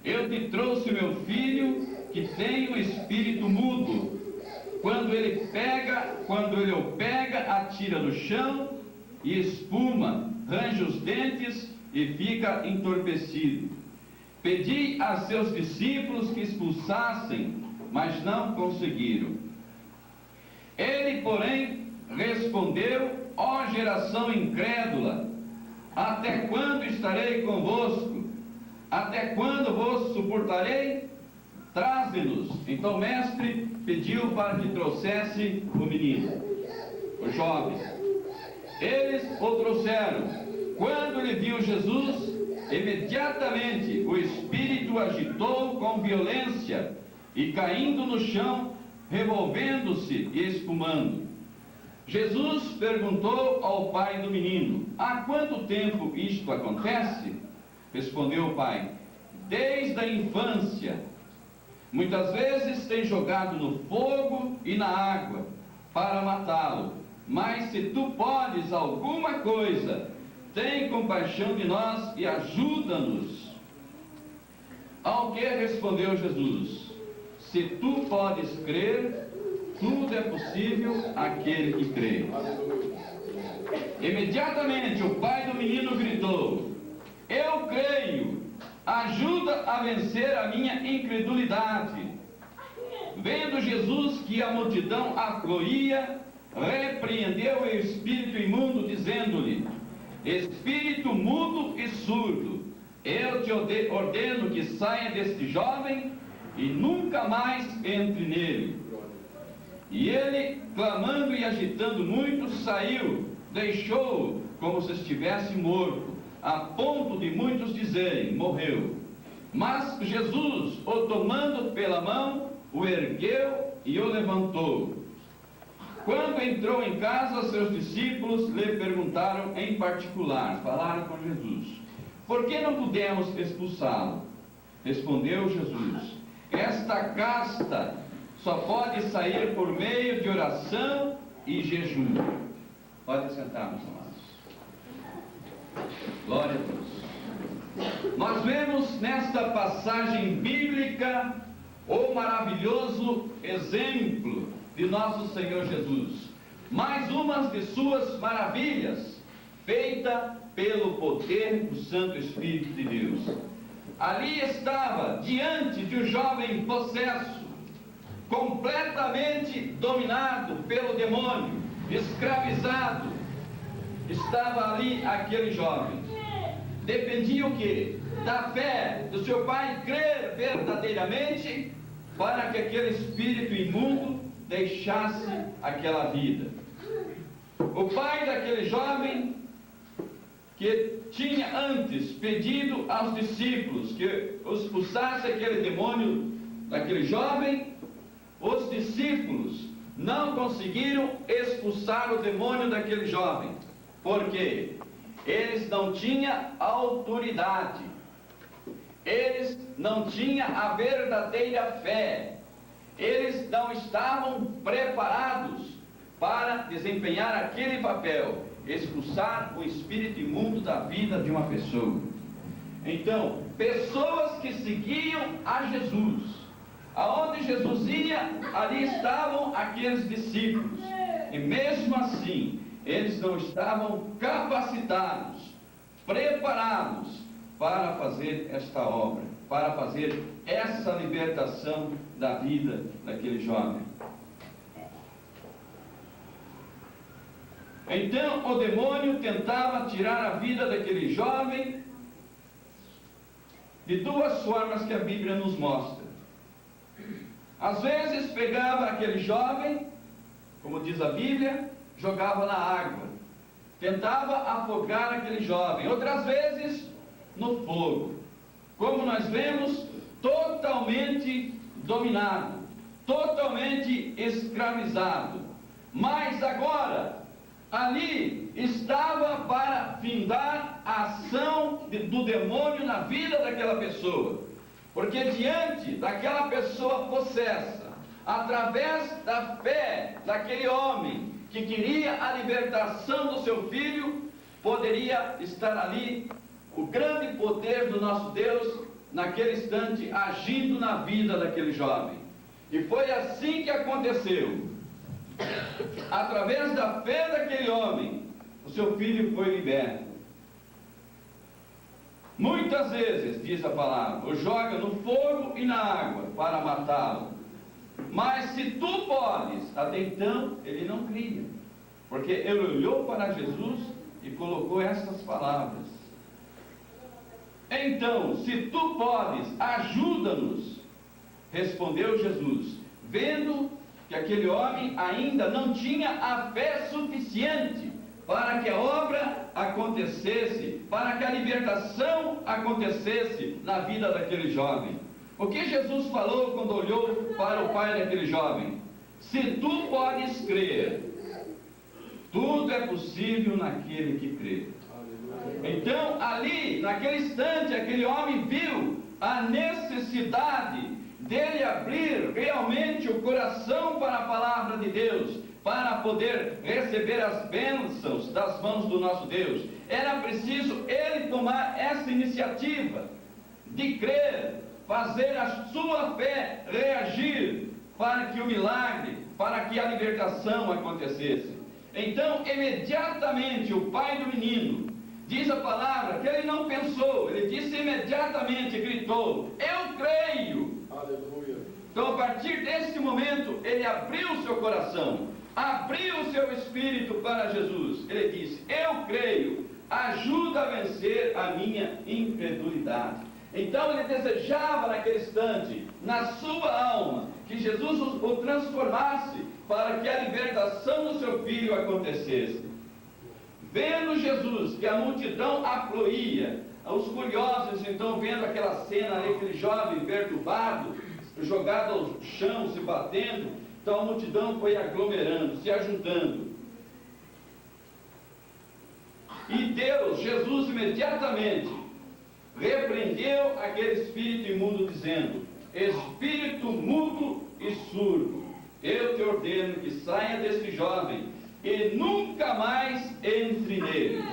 Eu te trouxe o meu filho, que tem o espírito mudo. Quando ele o pega, atira no chão e espuma, range os dentes e fica entorpecido. Pedi a seus discípulos que expulsassem, mas não conseguiram. Ele, porém, respondeu: ó geração incrédula, até quando estarei convosco? Até quando vos suportarei? Traze-nos. Então o mestre pediu para que trouxesse o menino, o jovem. Eles o trouxeram. Quando ele viu Jesus, imediatamente o espírito agitou com violência e, caindo no chão, revolvendo-se e espumando. Jesus perguntou ao pai do menino: há quanto tempo isto acontece? Respondeu o pai: desde a infância. Muitas vezes tem jogado no fogo e na água para matá-lo. Mas se tu podes alguma coisa, tem compaixão de nós e ajuda-nos. Ao que respondeu Jesus: se tu podes crer, tudo é possível àquele que crê. Imediatamente o pai do menino gritou: eu creio, ajuda a vencer a minha incredulidade. Vendo Jesus que a multidão afluía, repreendeu o espírito imundo, dizendo-lhe: espírito mudo e surdo, eu te ordeno que saia deste jovem e nunca mais entre nele. E ele, clamando e agitando muito, saiu, deixou-o como se estivesse morto, a ponto de muitos dizerem: morreu. Mas Jesus, o tomando pela mão, o ergueu e o levantou. Quando entrou em casa, seus discípulos lhe perguntaram em particular, falaram com Jesus: por que não pudemos expulsá-lo? Respondeu Jesus: esta casta só pode sair por meio de oração e jejum. Pode sentar, meus amados. Glória a Deus. Nós vemos nesta passagem bíblica o maravilhoso exemplo de nosso Senhor Jesus. Mais uma de suas maravilhas, feita pelo poder do Santo Espírito de Deus. Ali estava, diante de um jovem possesso, completamente dominado pelo demônio, escravizado. Estava ali aquele jovem. Dependia o quê? Da fé do seu pai crer verdadeiramente para que aquele espírito imundo deixasse aquela vida. O pai daquele jovem, que tinha antes pedido aos discípulos que expulsasse aquele demônio daquele jovem, os discípulos não conseguiram expulsar o demônio daquele jovem. Por quê? Eles não tinham autoridade, eles não tinham a verdadeira fé, eles não estavam preparados para desempenhar aquele papel, expulsar o espírito imundo da vida de uma pessoa. Então, pessoas que seguiam a Jesus, aonde Jesus ia, ali estavam aqueles discípulos, e mesmo assim, eles não estavam capacitados, preparados para fazer esta obra, para fazer essa libertação da vida daquele jovem. Então o demônio tentava tirar a vida daquele jovem de duas formas que a Bíblia nos mostra. Às vezes pegava aquele jovem, como diz a Bíblia, jogava na água, tentava afogar aquele jovem. Outras vezes no fogo. Como nós vemos, totalmente dominado, totalmente escravizado. Mas agora, ali estava para findar a ação do demônio na vida daquela pessoa. Porque diante daquela pessoa possessa, através da fé daquele homem que queria a libertação do seu filho, poderia estar ali o grande poder do nosso Deus naquele instante, agindo na vida daquele jovem. E foi assim que aconteceu. Através da fé daquele homem, o seu filho foi liberto. Muitas vezes, diz a palavra, o joga no fogo e na água para matá-lo. Mas se tu podes, até então ele não cria, porque ele olhou para Jesus e colocou essas palavras. Então, se tu podes, ajuda-nos, respondeu Jesus, vendo que aquele homem ainda não tinha a fé suficiente para que a obra acontecesse, para que a libertação acontecesse na vida daquele jovem. O que Jesus falou quando olhou para o pai daquele jovem? Se tu podes crer, tudo é possível naquele que crê. Então, ali, naquele instante, aquele homem viu a necessidade dele abrir realmente o coração para a palavra de Deus, para poder receber as bênçãos das mãos do nosso Deus. Era preciso ele tomar essa iniciativa de crer, fazer a sua fé reagir para que o milagre, para que a libertação acontecesse. Então, imediatamente, o pai do menino, diz a palavra que ele não pensou, ele disse imediatamente, gritou, eu creio. Aleluia. Então, a partir desse momento, ele abriu o seu coração, abriu o seu espírito para Jesus. Ele disse, eu creio, ajuda a vencer a minha incredulidade. Então ele desejava naquele instante, na sua alma, que Jesus o transformasse para que a libertação do seu filho acontecesse. Vendo Jesus que a multidão afluía, os curiosos então vendo aquela cena ali, aquele jovem perturbado, jogado ao chão, se batendo, então a multidão foi aglomerando, se ajuntando. E Deus, Jesus imediatamente repreendeu aquele espírito imundo, dizendo, espírito mudo e surdo, eu te ordeno que saia desse jovem e nunca mais entre nele.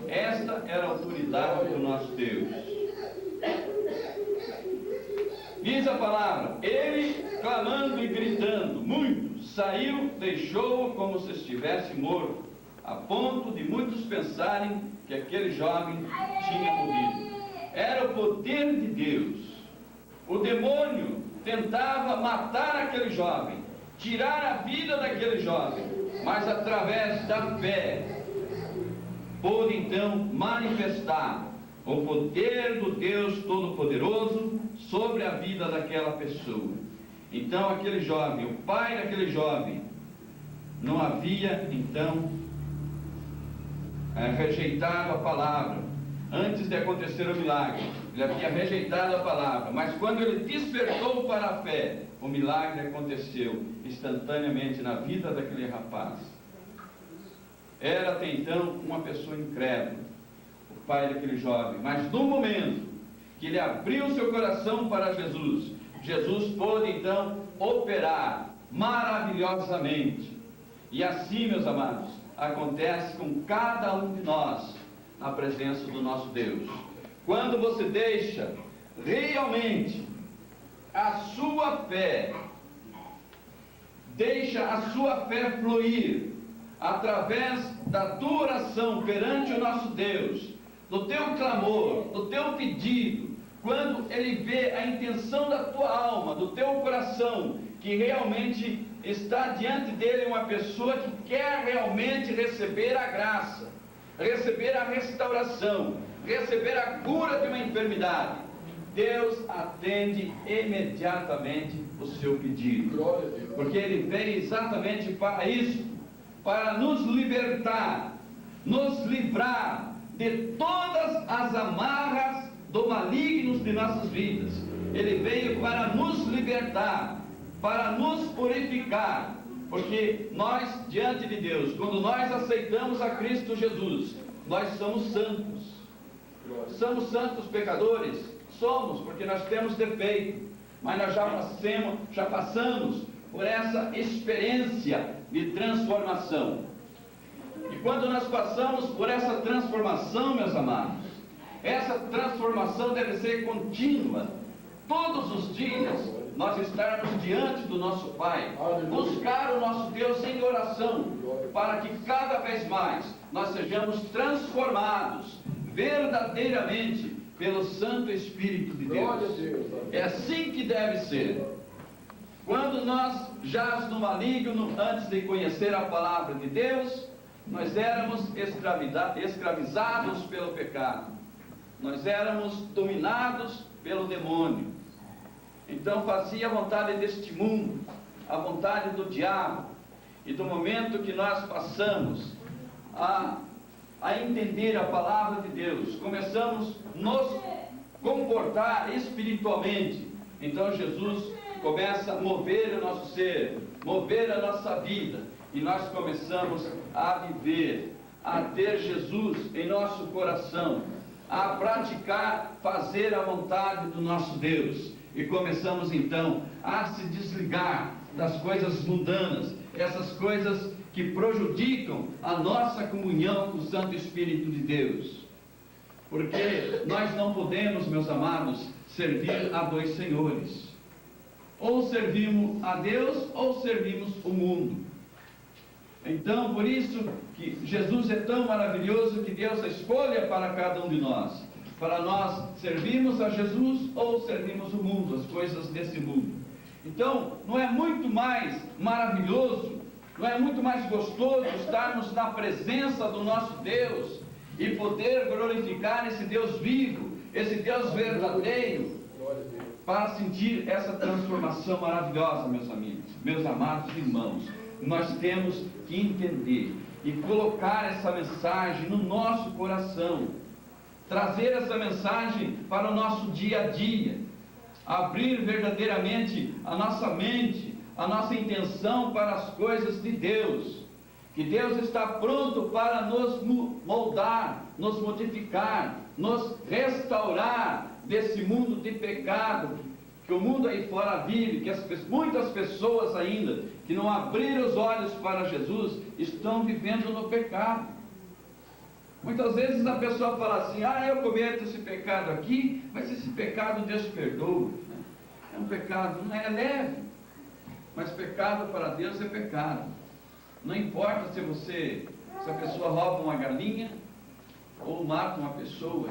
Esta era a autoridade do nosso Deus. Diz a palavra, ele clamando e gritando muito, saiu, deixou-o como se estivesse morto, a ponto de muitos pensarem que aquele jovem tinha morrido. Era o poder de Deus. O demônio tentava matar aquele jovem, tirar a vida daquele jovem, mas através da fé pôde então manifestar o poder do Deus Todo-Poderoso sobre a vida daquela pessoa. Então aquele jovem, o pai daquele jovem, não havia então rejeitado a palavra. Antes de acontecer o milagre, ele havia rejeitado a palavra, mas quando ele despertou para a fé, o milagre aconteceu instantaneamente na vida daquele rapaz. Era até então uma pessoa incrédula, o pai daquele jovem, mas no momento que ele abriu seu coração para Jesus, Jesus pôde então operar maravilhosamente. E assim, meus amados, acontece com cada um de nós na presença do nosso Deus. Quando você deixa realmente a sua fé, deixa a sua fé fluir através da tua oração perante o nosso Deus, do teu clamor, do teu pedido, quando Ele vê a intenção da tua alma, do teu coração, que realmente está diante dele uma pessoa que quer realmente receber a graça, receber a restauração, receber a cura de uma enfermidade, Deus atende imediatamente o seu pedido, porque Ele veio exatamente para isso, para nos libertar, nos livrar de todas as amarras do maligno de nossas vidas. Ele veio para nos libertar, para nos purificar, porque nós, diante de Deus, quando nós aceitamos a Cristo Jesus, nós somos santos. Somos santos pecadores? Somos, porque nós temos defeito, mas nós já passamos por essa experiência de transformação. E quando nós passamos por essa transformação, meus amados, essa transformação deve ser contínua. Todos os dias nós estarmos diante do nosso Pai, buscar o nosso Deus em oração, para que cada vez mais nós sejamos transformados verdadeiramente pelo Santo Espírito de Deus. É assim que deve ser. Quando nós jaz no maligno, antes de conhecer a palavra de Deus, nós éramos escravizados pelo pecado. Nós éramos dominados pelo demônio. Então fazia a vontade deste mundo, a vontade do diabo. E do momento que nós passamos a entender a palavra de Deus, começamos a nos comportar espiritualmente, então Jesus começa a mover o nosso ser, mover a nossa vida, e nós começamos a viver, a ter Jesus em nosso coração, a praticar, fazer a vontade do nosso Deus, e começamos então a se desligar das coisas mundanas, essas coisas que prejudicam a nossa comunhão com o Santo Espírito de Deus. Porque nós não podemos, meus amados, servir a dois senhores. Ou servimos a Deus, ou servimos o mundo. Então, por isso que Jesus é tão maravilhoso, que Deus escolha para cada um de nós. Para nós servirmos a Jesus ou servirmos o mundo, as coisas desse mundo. Então, não é muito mais maravilhoso, não é muito mais gostoso estarmos na presença do nosso Deus e poder glorificar esse Deus vivo, esse Deus verdadeiro, para sentir essa transformação maravilhosa, meus amigos, meus amados irmãos. Nós temos que entender e colocar essa mensagem no nosso coração, trazer essa mensagem para o nosso dia a dia, abrir verdadeiramente a nossa mente, a nossa intenção para as coisas de Deus, que Deus está pronto para nos moldar, nos modificar, nos restaurar desse mundo de pecado que o mundo aí fora vive, que muitas pessoas ainda que não abriram os olhos para Jesus estão vivendo no pecado. Muitas vezes a pessoa fala assim: eu cometo esse pecado aqui, mas esse pecado Deus perdoa. É um pecado, não é leve, mas pecado para Deus é pecado. Não importa se a pessoa rouba uma galinha ou mata uma pessoa,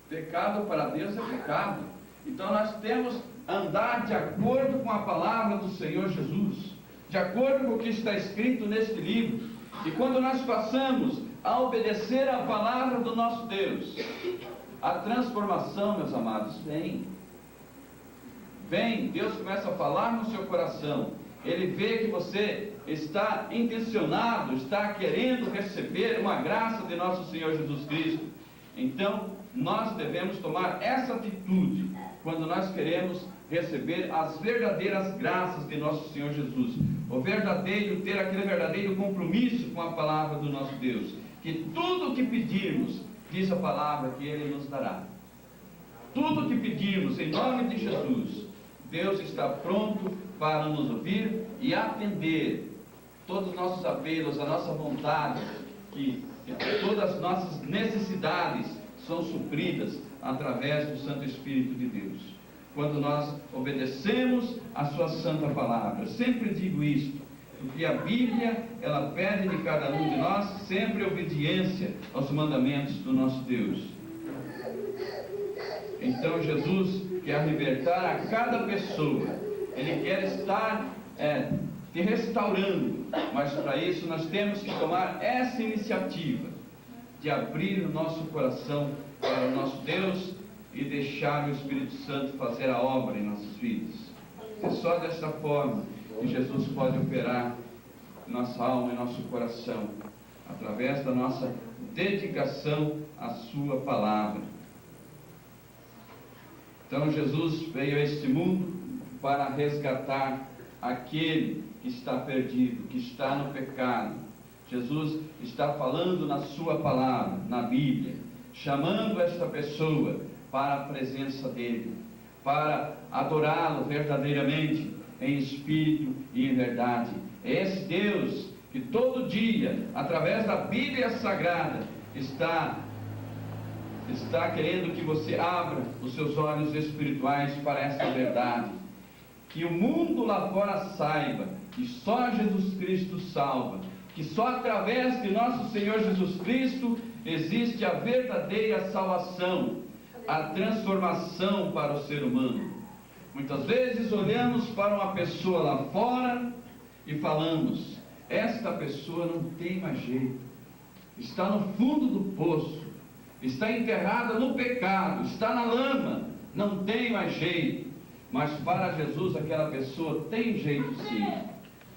pecado para Deus é pecado. Então nós temos que andar de acordo com a palavra do Senhor Jesus, de acordo com o que está escrito neste livro. E quando nós passamos a obedecer a palavra do nosso Deus, a transformação, meus amados, vem. Deus começa a falar no seu coração. Ele vê que você está intencionado, está querendo receber uma graça de nosso Senhor Jesus Cristo. Então, nós devemos tomar essa atitude quando nós queremos receber as verdadeiras graças de nosso Senhor Jesus. Ter aquele verdadeiro compromisso com a palavra do nosso Deus. Que tudo o que pedirmos, diz a palavra, que Ele nos dará. Tudo o que pedirmos em nome de Jesus, Deus está pronto para nos ouvir e atender todos os nossos apelos, a nossa vontade, que todas as nossas necessidades são supridas através do Santo Espírito de Deus. Quando nós obedecemos a sua santa palavra. Eu sempre digo isto, porque a Bíblia, ela pede de cada um de nós sempre obediência aos mandamentos do nosso Deus. Então Jesus quer libertar a cada pessoa. Ele quer estar te restaurando, mas para isso nós temos que tomar essa iniciativa de abrir o nosso coração para o nosso Deus e deixar o Espírito Santo fazer a obra em nossas vidas. É só desta forma que Jesus pode operar em nossa alma e nosso coração, através da nossa dedicação à sua palavra. Então Jesus veio a este mundo para resgatar aquele que está perdido, que está no pecado. Jesus está falando na sua palavra, na Bíblia, chamando esta pessoa para a presença dele, para adorá-lo verdadeiramente, em espírito e em verdade. É esse Deus que todo dia, através da Bíblia Sagrada, está está querendo que você abra os seus olhos espirituais para essa verdade. Que o mundo lá fora saiba que só Jesus Cristo salva, que só através de nosso Senhor Jesus Cristo existe a verdadeira salvação, a transformação para o ser humano. Muitas vezes olhamos para uma pessoa lá fora e falamos: esta pessoa não tem mais jeito, está no fundo do poço, está enterrada no pecado, está na lama, não tem mais jeito. Mas para Jesus aquela pessoa tem jeito sim,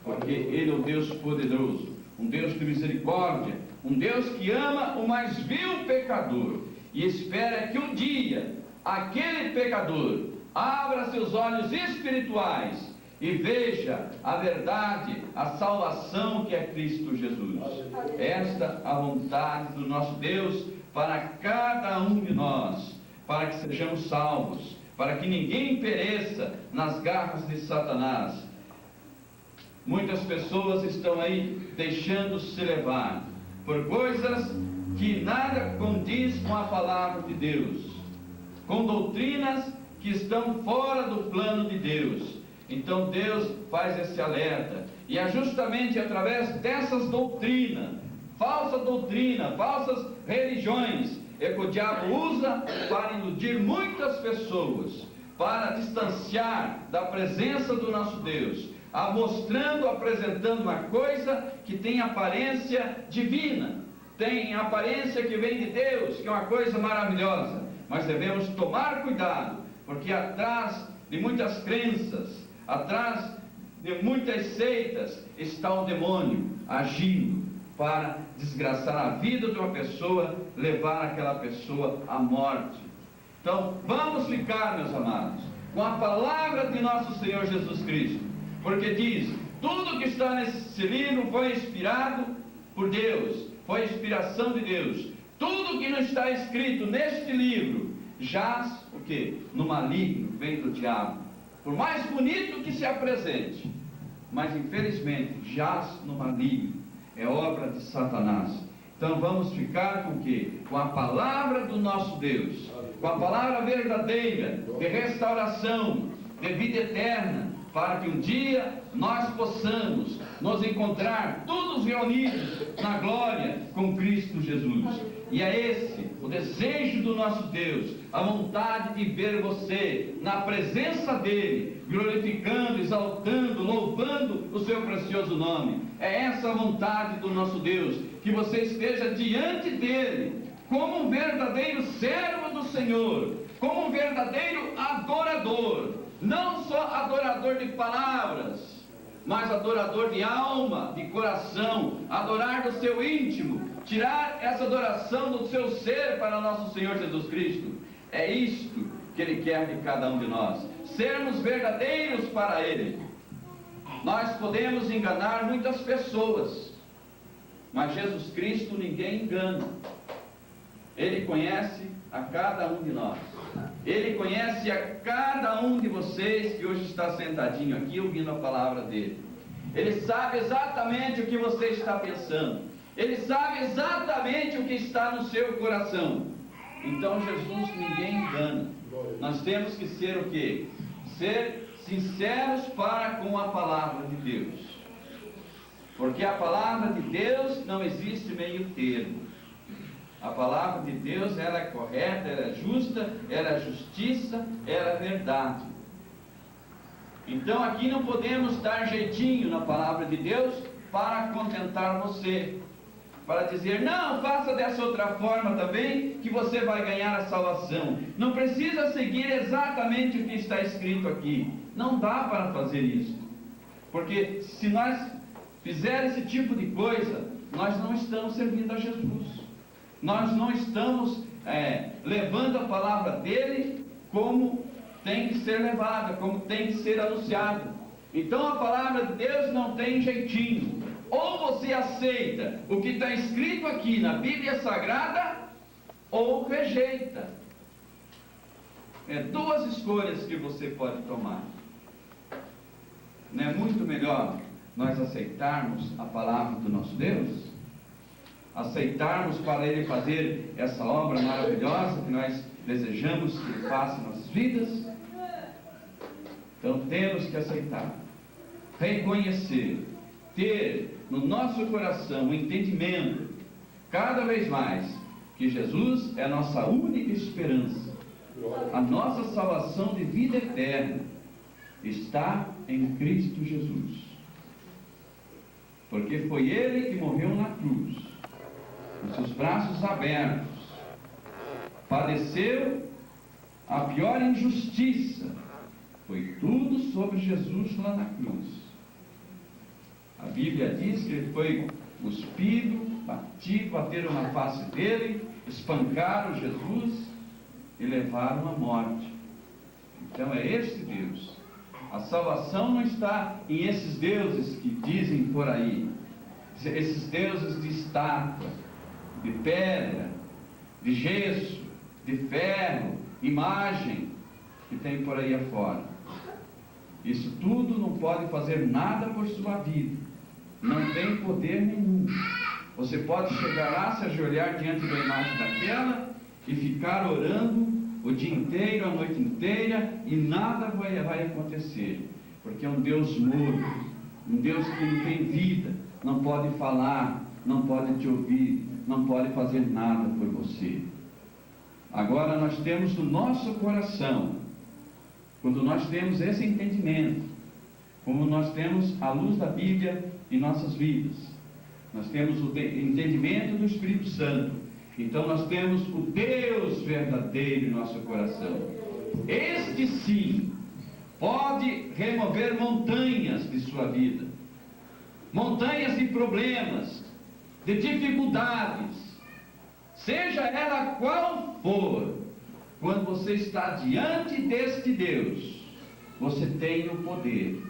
porque Ele é o Deus poderoso, um Deus de misericórdia, um Deus que ama o mais vil pecador e espera que um dia aquele pecador abra seus olhos espirituais e veja a verdade, a salvação que é Cristo Jesus. Esta é a vontade do nosso Deus para cada um de nós, para que sejamos salvos, para que ninguém pereça nas garras de Satanás. Muitas pessoas estão aí deixando-se levar por coisas que nada condiz com a palavra de Deus, com doutrinas que estão fora do plano de Deus. Então Deus faz esse alerta, e é justamente através dessas doutrinas, falsas religiões, é que o diabo usa para iludir muitas pessoas, para distanciar da presença do nosso Deus, apresentando uma coisa que tem aparência divina, tem aparência que vem de Deus, que é uma coisa maravilhosa. Mas devemos tomar cuidado, porque atrás de muitas crenças, atrás de muitas seitas, está o demônio agindo para desgraçar a vida de uma pessoa, levar aquela pessoa à morte. Então, vamos ficar, meus amados, com a palavra de nosso Senhor Jesus Cristo, porque diz: tudo que está nesse livro foi inspirado por Deus, foi inspiração de Deus. Tudo que não está escrito neste livro jaz o quê? No maligno, vem do diabo. Por mais bonito que se apresente, mas infelizmente jaz no maligno, é obra de Satanás. Então vamos ficar com o quê? Com a palavra do nosso Deus, com a palavra verdadeira, de restauração, de vida eterna, para que um dia nós possamos nos encontrar todos reunidos na glória com Cristo Jesus. E é esse o desejo do nosso Deus, a vontade de ver você na presença dEle, glorificando, exaltando, louvando o seu precioso nome. É essa a vontade do nosso Deus, que você esteja diante dEle, como um verdadeiro servo do Senhor, como um verdadeiro adorador, não só adorador de palavras, mas adorador de alma, de coração, adorar do seu íntimo, tirar essa adoração do seu ser para nosso Senhor Jesus Cristo. É isto que Ele quer de cada um de nós, sermos verdadeiros para Ele. Nós podemos enganar muitas pessoas, mas Jesus Cristo ninguém engana. Ele conhece a cada um de nós. Ele conhece a cada um de vocês que hoje está sentadinho aqui ouvindo a palavra dele. Ele sabe exatamente o que você está pensando. Ele sabe exatamente o que está no seu coração. Então Jesus ninguém engana. Nós temos que ser o quê? Ser sinceros para com a palavra de Deus. Porque a palavra de Deus não existe meio termo. A palavra de Deus, ela é correta, ela é justa, ela é justiça, ela é verdade. Então aqui não podemos dar jeitinho na palavra de Deus para contentar você, para dizer: não, faça dessa outra forma também, que você vai ganhar a salvação. Não precisa seguir exatamente o que está escrito aqui. Não dá para fazer isso, porque se nós fizermos esse tipo de coisa, nós não estamos servindo a Jesus. Nós não estamos levando a palavra dele como tem que ser levada, como tem que ser anunciada. Então a palavra de Deus não tem jeitinho. Ou você aceita o que está escrito aqui na Bíblia Sagrada, ou rejeita. É duas escolhas que você pode tomar. Não é muito melhor nós aceitarmos a palavra do nosso Deus? aceitarmos para Ele fazer essa obra maravilhosa que nós desejamos que Ele faça em nossas vidas. Então temos que aceitar, reconhecer, ter no nosso coração o entendimento, cada vez mais, que Jesus é a nossa única esperança. A nossa salvação de vida eterna está em Cristo Jesus. Porque foi Ele que morreu na cruz, com seus braços abertos, padeceu a pior injustiça, foi tudo sobre Jesus lá na cruz. A Bíblia diz que Ele foi cuspido, batido, bateram na face dele, espancaram Jesus e levaram à morte. Então é este Deus. A salvação não está em esses deuses que dizem por aí, esses deuses de estátua, de pedra, de gesso, de ferro, imagem que tem por aí afora. Isso tudo não pode fazer nada por sua vida, não tem poder nenhum. Você pode chegar lá, se ajoelhar diante da imagem daquela e ficar orando o dia inteiro, a noite inteira, e nada vai acontecer, porque é um Deus morto, um Deus que não tem vida, não pode falar, não pode te ouvir, não pode fazer nada por você. Agora nós temos no nosso coração, quando nós temos esse entendimento, como nós temos a luz da Bíblia em nossas vidas, nós temos o entendimento do Espírito Santo, então nós temos o Deus verdadeiro em nosso coração. Este sim pode remover montanhas de sua vida, montanhas de problemas, de dificuldades, seja ela qual for. Quando você está diante deste Deus, você tem o poder,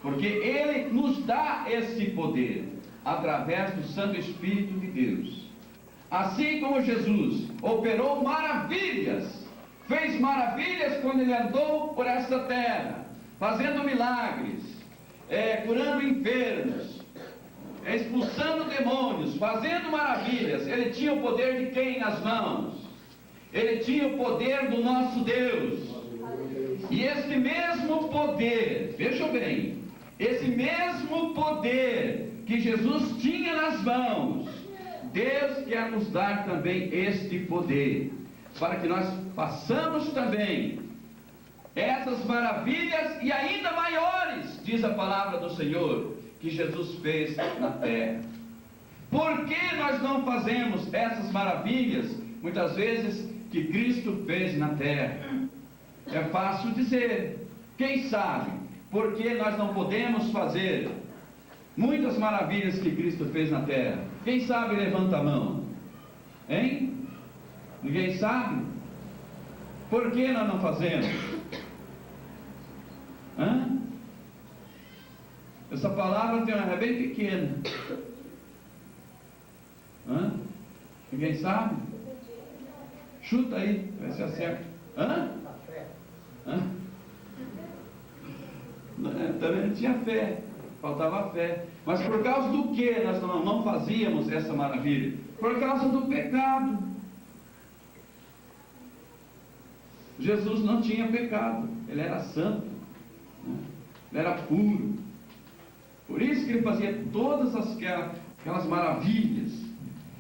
porque Ele nos dá esse poder através do Santo Espírito de Deus. Assim como Jesus operou maravilhas, fez maravilhas quando Ele andou por esta terra, fazendo milagres, curando enfermos, expulsando demônios, fazendo maravilhas. Ele tinha o poder de quem nas mãos? Ele tinha o poder do nosso Deus. E este mesmo poder, vejam bem, esse mesmo poder que Jesus tinha nas mãos, Deus quer nos dar também este poder, para que nós façamos também essas maravilhas e ainda maiores, diz a palavra do Senhor, que Jesus fez na terra. Por que nós não fazemos essas maravilhas, muitas vezes, que Cristo fez na terra? É fácil dizer, quem sabe, por que nós não podemos fazer muitas maravilhas que Cristo fez na terra? Quem sabe, levanta a mão. Hein? Ninguém sabe? Por que nós não fazemos? Hã? Essa palavra é bem pequena. Hã? Ninguém sabe? Chuta aí, vai se acerta. Hã? Hã? Também não tinha fé, faltava fé. Mas por causa do que nós não fazíamos essa maravilha? Por causa do pecado. Jesus não tinha pecado, Ele era santo, né? Ele era puro. Por isso que Ele fazia todas aquelas maravilhas.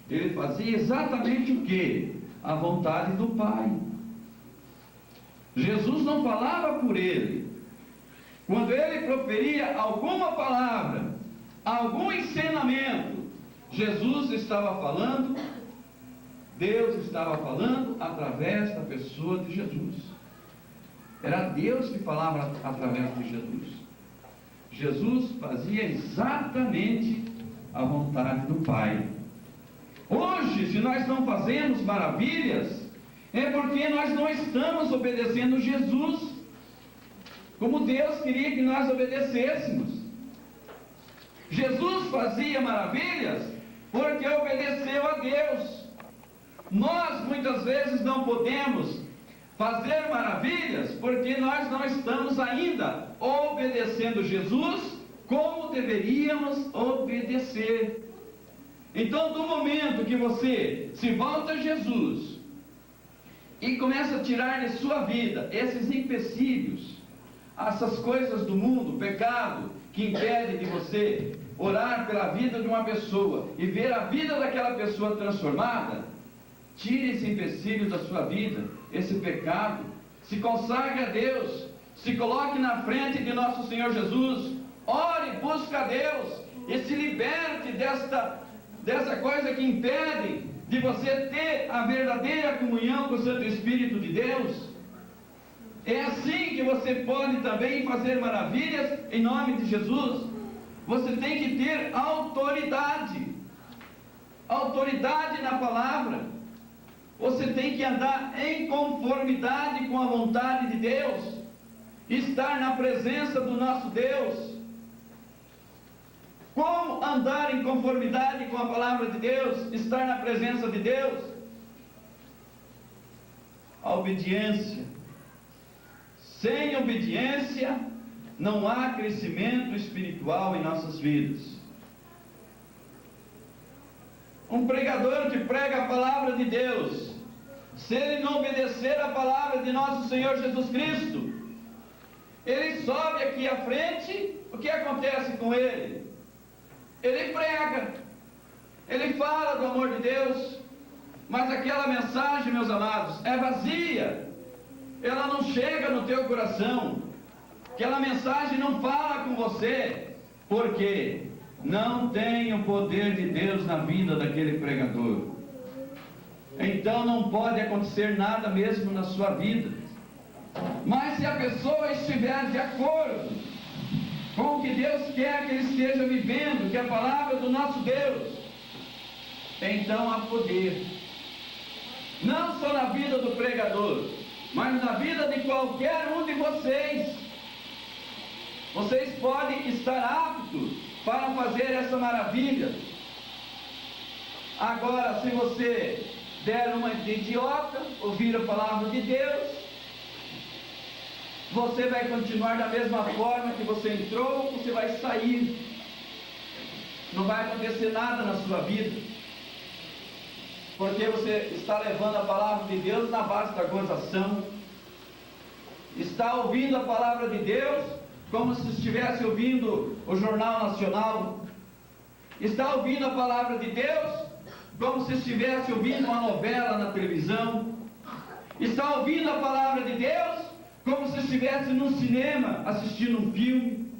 Ele fazia exatamente o que? A vontade do Pai. Jesus não falava por Ele. Quando Ele proferia alguma palavra, algum ensinamento, Jesus estava falando, Deus estava falando através da pessoa de Jesus. Era Deus que falava através de Jesus. Jesus fazia exatamente a vontade do Pai. Hoje, se nós não fazemos maravilhas, é porque nós não estamos obedecendo Jesus como Deus queria que nós obedecêssemos. Jesus fazia maravilhas porque obedeceu a Deus. Nós muitas vezes não podemos fazer maravilhas porque nós não estamos ainda obedecendo Jesus como deveríamos obedecer. Então, do momento que você se volta a Jesus e começa a tirar de sua vida esses empecilhos, essas coisas do mundo, pecado, que impede de você orar pela vida de uma pessoa e ver a vida daquela pessoa transformada, tire esse empecilho da sua vida, esse pecado, se consagre a Deus, se coloque na frente de nosso Senhor Jesus, ore, busque a Deus e se liberte dessa coisa que impede de você ter a verdadeira comunhão com o Santo Espírito de Deus. É assim que você pode também fazer maravilhas em nome de Jesus. Você tem que ter autoridade na palavra. Você tem que andar em conformidade com a vontade de Deus, estar na presença do nosso Deus. Como andar em conformidade com a palavra de Deus, estar na presença de Deus? A obediência. Sem obediência, não há crescimento espiritual em nossas vidas. Um pregador que prega a palavra de Deus, se ele não obedecer a palavra de nosso Senhor Jesus Cristo, ele sobe aqui à frente, o que acontece com ele? Ele prega, ele fala do amor de Deus, mas aquela mensagem, meus amados, é vazia. Ela não chega no teu coração, aquela mensagem não fala com você, porque não tem o poder de Deus na vida daquele pregador. Então não pode acontecer nada mesmo na sua vida. Mas se a pessoa estiver de acordo com o que Deus quer que ele esteja vivendo, que é a palavra do nosso Deus, então há poder, não só na vida do pregador, mas na vida de qualquer um de vocês. Vocês podem estar aptos para fazer essa maravilha. Agora, se você der uma de idiota, ouvir a palavra de Deus, você vai continuar da mesma forma que você entrou, você vai sair. Não vai acontecer nada na sua vida, porque você está levando a palavra de Deus na base da gozação, está ouvindo a palavra de Deus como se estivesse ouvindo o Jornal Nacional, está ouvindo a palavra de Deus como se estivesse ouvindo uma novela na televisão, está ouvindo a palavra de Deus como se estivesse num cinema assistindo um filme,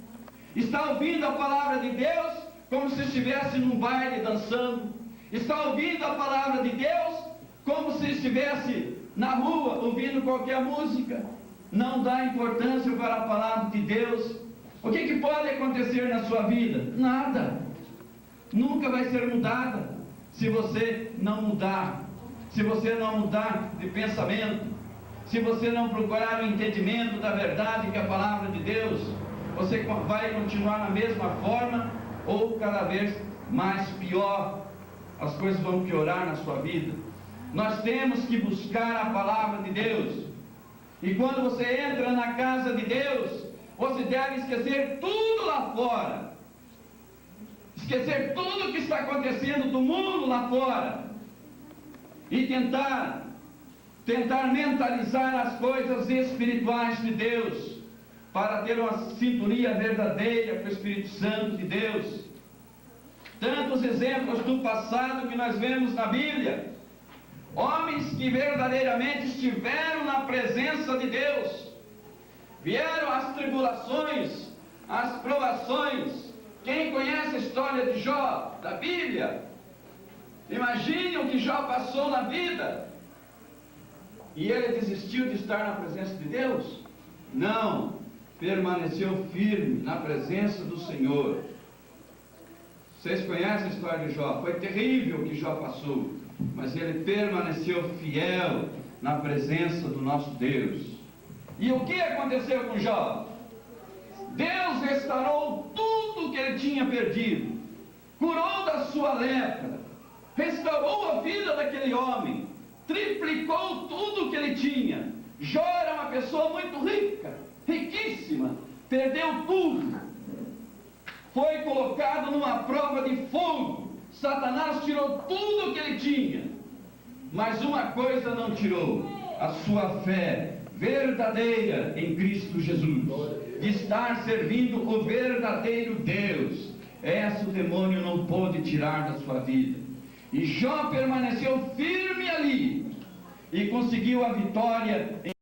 está ouvindo a palavra de Deus como se estivesse num baile dançando, está ouvindo a palavra de Deus como se estivesse na rua ouvindo qualquer música. Não dá importância para a palavra de Deus. O que pode acontecer na sua vida? Nada. Nunca vai ser mudada se você não mudar, se você não mudar de pensamento, se você não procurar o entendimento da verdade que é a palavra de Deus. Você vai continuar na mesma forma ou cada vez mais pior. As coisas vão piorar na sua vida. Nós temos que buscar a palavra de Deus. E quando você entra na casa de Deus, você deve esquecer tudo lá fora. Esquecer tudo que está acontecendo do mundo lá fora. E tentar mentalizar as coisas espirituais de Deus, para ter uma sintonia verdadeira com o Espírito Santo de Deus. Tantos exemplos do passado que nós vemos na Bíblia, homens que verdadeiramente estiveram na presença de Deus, vieram as tribulações, as provações. Quem conhece a história de Jó, da Bíblia, imagine o que Jó passou na vida. E ele desistiu de estar na presença de Deus? Não, permaneceu firme na presença do Senhor. Vocês conhecem a história de Jó? Foi terrível o que Jó passou, mas ele permaneceu fiel na presença do nosso Deus. E o que aconteceu com Jó? Deus restaurou tudo que ele tinha perdido, curou da sua lepra, restaurou a vida daquele homem, triplicou tudo que ele tinha. Jó era uma pessoa muito rica, riquíssima, perdeu tudo, foi colocado numa prova de fogo, Satanás tirou tudo o que ele tinha, mas uma coisa não tirou: a sua fé verdadeira em Cristo Jesus, de estar servindo o verdadeiro Deus. Essa o demônio não pôde tirar da sua vida. E Jó permaneceu firme ali e conseguiu a vitória em